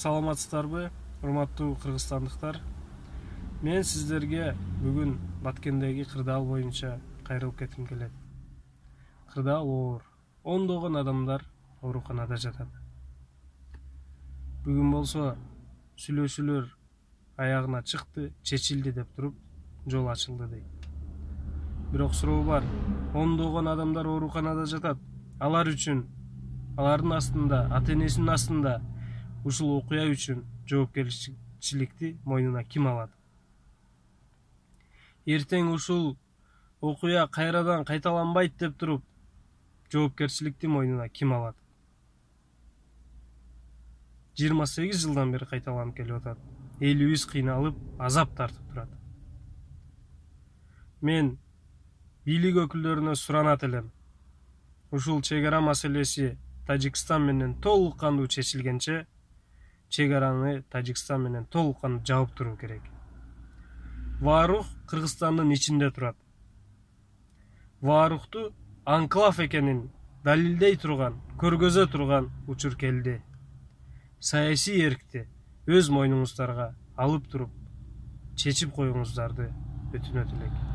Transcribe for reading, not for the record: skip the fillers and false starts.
Саламатсыздарбы, урматтуу кыргызстандыктар. Мен сиздерге бүгүн Баткендеги кырдаал боюнча кайрылып кетким келет. Кырдаал оор. Ондогон адамдар ооруканада жатат. Бүгүн болсо сүйлөшүүлөр аягына чыкты, чечилди деп туруп жол ачылды дейт. Бирок суроо бар. Ондогон адамдар ооруканада жатат. Алар үчүн, алардын астында, ата-энесинин астында ушул окуя үчүн жоопкерчиликти мойнуна ким алат? Эртең ушул окуя кайрадан кайталанбайт деп туруп жоопкерчиликти мойнуна ким алат? 28 жылдан бери кайталанып келип атат. Элибиз кыйналып, азап тартып турат. Мен бийлик өкүлдөрүнө суранат элем. Ушул чек ара маселеси Тажикстан менен толук кандуу чечилгенче чек араны Тажикстан менен толук кандуу жаап туруу керек. Ваарух Кыргызстандын ичинде турат. Ваарукту анклав экенин далилдей турган, көргөзө турган учур келди. Саясий эркти өз мойнуңуздарга алып туруп чечип коюңуздарды өтүнөт элек.